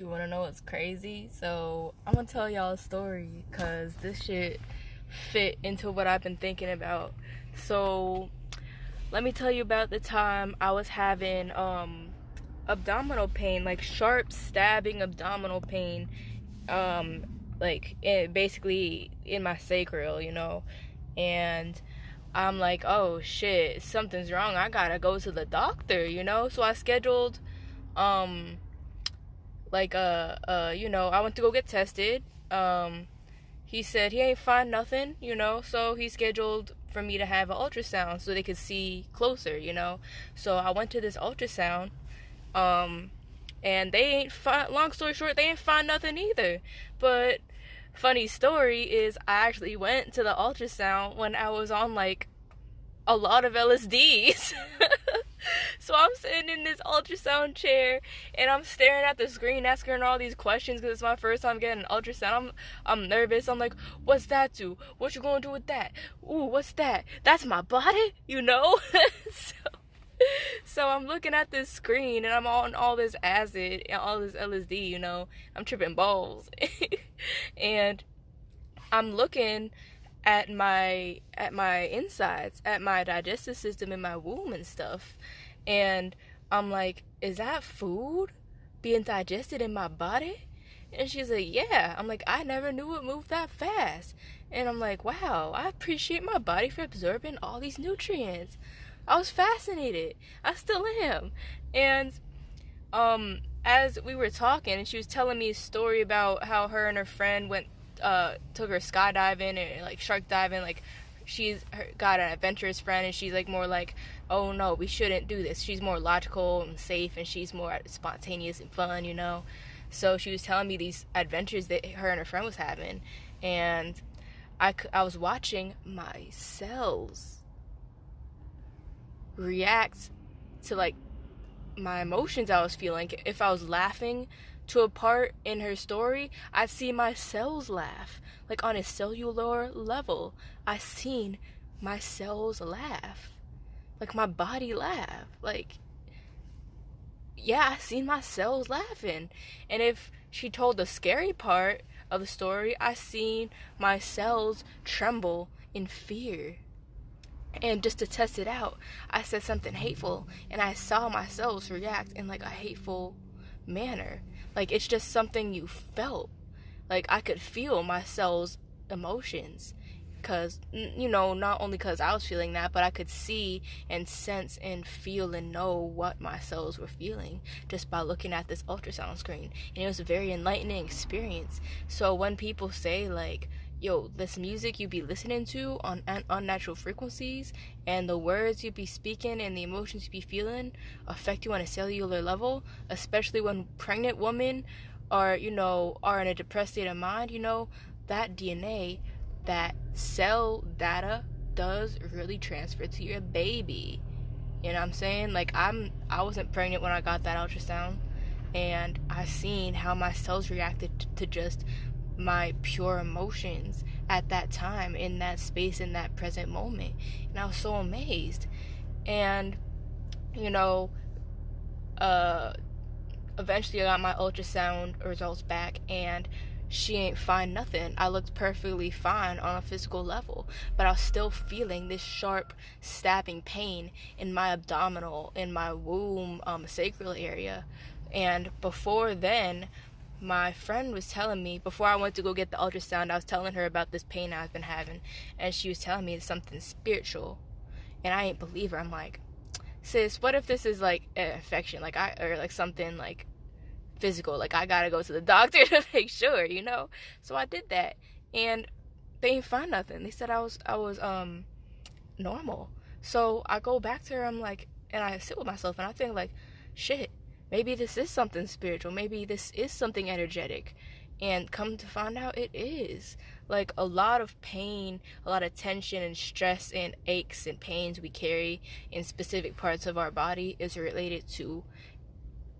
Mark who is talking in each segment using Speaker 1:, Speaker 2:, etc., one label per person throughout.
Speaker 1: You wanna know what's crazy? So I'm gonna tell y'all a story because this shit fit into what I've been thinking about. So let me tell you about the time I was having abdominal pain, like sharp stabbing abdominal pain, basically in my sacral, and I'm like, oh shit, something's wrong. I gotta go to the doctor. So I scheduled um I went to go get tested. He said he ain't find nothing. So he scheduled for me to have an ultrasound so they could see closer. So I went to this ultrasound, um, and they ain't find, long story short, they ain't find nothing either. But funny story is I actually went to the ultrasound when I was on like a lot of LSDs. So I'm sitting in this ultrasound chair and I'm staring at the screen, asking her all these questions because it's my first time getting an ultrasound. I'm nervous. I'm like, what's that do? What you gonna do with that? Ooh, what's that? That's my body. so, so I'm looking at this screen and I'm on all this acid and all this LSD. I'm tripping balls, and I'm looking at my insides, at my digestive system in my womb and stuff. And I'm like, is that food being digested in my body? And she's like, yeah. I'm like, I never knew it moved that fast. And I'm like, wow, I appreciate my body for absorbing all these nutrients. I was fascinated. I still am. And as we were talking, and she was telling me a story about how her and her friend took her skydiving and like shark diving. Like got an adventurous friend, and she's like more like, oh no, we shouldn't do this. She's more logical and safe, and she's more spontaneous and fun. So she was telling me these adventures that her and her friend was having, and I was watching my cells react to like my emotions I was feeling. If I was laughing to a part in her story, I'd see my cells laugh. Like on a cellular level, I seen my cells laugh. Like my body laugh. Like, yeah, I seen my cells laughing. And if she told the scary part of the story, I seen my cells tremble in fear. And just to test it out, I said something hateful, and I saw my cells react in like a hateful manner. Like it's just something you felt. Like I could feel my cells' emotions, because not only because I was feeling that, but I could see and sense and feel and know what my cells were feeling just by looking at this ultrasound screen. And it was a very enlightening experience. So when people say like, yo, this music you be listening to on unnatural frequencies, and the words you be speaking and the emotions you be feeling affect you on a cellular level, especially when pregnant women are in a depressed state of mind, that DNA, that cell data does really transfer to your baby. You know what I'm saying? Like I wasn't pregnant when I got that ultrasound, and I seen how my cells reacted to just my pure emotions at that time, in that space, in that present moment. And I was so amazed. And eventually I got my ultrasound results back, and she ain't find nothing. I looked perfectly fine on a physical level, but I was still feeling this sharp stabbing pain in my abdominal, in my womb, sacral area. And before then, my friend was telling me, before I went to go get the ultrasound, I was telling her about this pain I've been having, and she was telling me it's something spiritual. And I ain't believe her. I'm like, sis, what if this is like an infection, or like something like physical? Like I gotta go to the doctor to make sure. So I did that, and they didn't find nothing. They said I was normal. So I go back to her. I'm like, and I sit with myself, and I think like, shit, maybe this is something spiritual. Maybe this is something energetic. And come to find out, it is. Like a lot of pain, a lot of tension and stress and aches and pains we carry in specific parts of our body is related to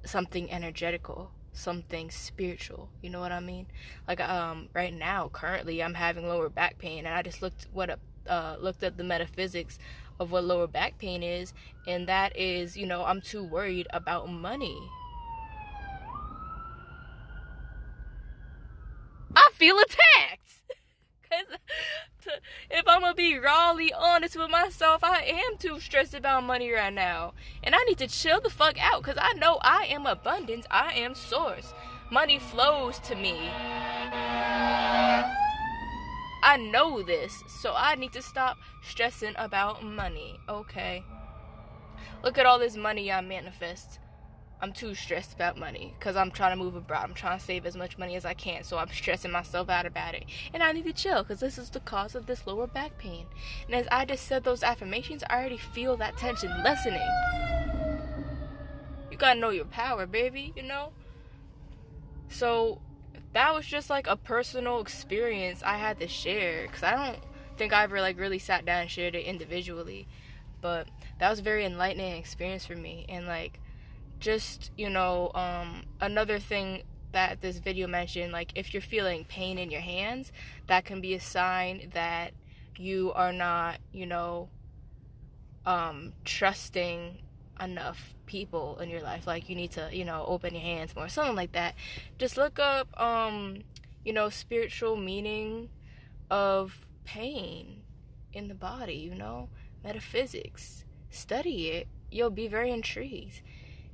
Speaker 1: something energetical, something spiritual. You know what I mean? Like right now, currently, I'm having lower back pain, and I just looked at the metaphysics of what lower back pain is, and that is, I'm too worried about money. feel attacked. Because if I'm going to be rawly honest with myself, I am too stressed about money right now. And I need to chill the fuck out, because I know I am abundance. I am source. Money flows to me. I know this, so I need to stop stressing about money, okay? Look at all this money I manifest. I'm too stressed about money because I'm trying to move abroad. I'm trying to save as much money as I can, so I'm stressing myself out about it. And I need to chill because this is the cause of this lower back pain. And as I just said those affirmations, I already feel that tension lessening. You gotta know your power, baby, you know? So that was just like a personal experience I had to share, because I don't think I ever like really sat down and shared it individually. But that was a very enlightening experience for me. And like, just, you know, another thing that this video mentioned, like if you're feeling pain in your hands, that can be a sign that you are not, you know, trusting enough people in your life. Like you need to, you know, open your hands more, something like that. Just look up, you know, spiritual meaning of pain in the body, you know, metaphysics. Study it. You'll be very intrigued.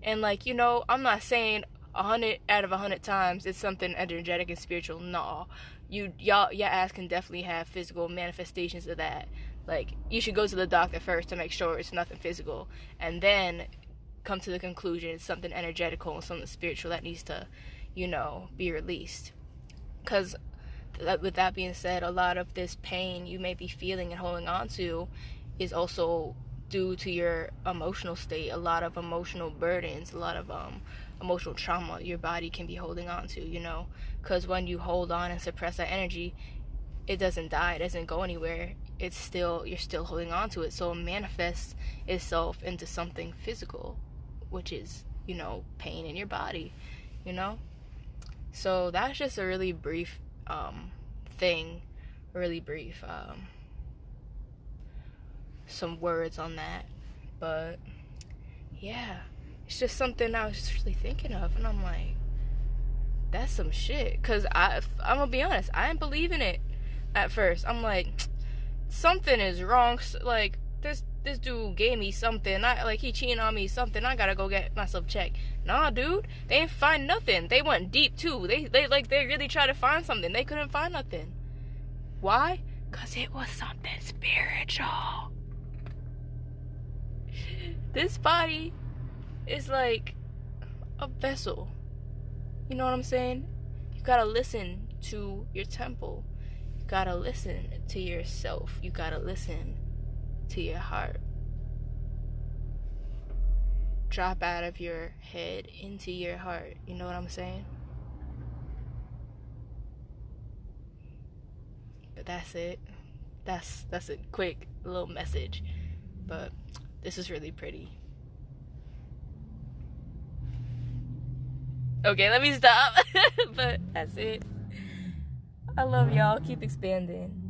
Speaker 1: And like, you know, I'm not saying 100 out of 100 times it's something energetic and spiritual. No, your ass can definitely have physical manifestations of that. Like, you should go to the doctor first to make sure it's nothing physical, and then come to the conclusion it's something energetical and something spiritual that needs to, you know, be released. Because with that being said, a lot of this pain you may be feeling and holding on to is also due to your emotional state. A lot of emotional burdens, a lot of emotional trauma your body can be holding on to, you know, because when you hold on and suppress that energy, it doesn't die, it doesn't go anywhere. It's still, you're still holding on to it, so it manifests itself into something physical, which is, you know, pain in your body, you know. So that's just a really brief some words on that. But yeah, it's just something I was just really thinking of, and I'm like, that's some shit. Because I'm gonna be honest, I didn't believe in it at first. I'm like, something is wrong. Like, this dude gave me something, he cheating on me, something, I gotta go get myself checked. Nah, dude, they didn't find nothing. They went deep too. They really tried to find something. They couldn't find nothing. Why? Because it was something spiritual. This body is like a vessel. You know what I'm saying? You gotta listen to your temple. You gotta listen to yourself. You gotta listen to your heart. Drop out of your head into your heart. You know what I'm saying? But that's it. That's a quick little message. But this is really pretty. Okay, let me stop. But that's it. I love y'all. Keep expanding.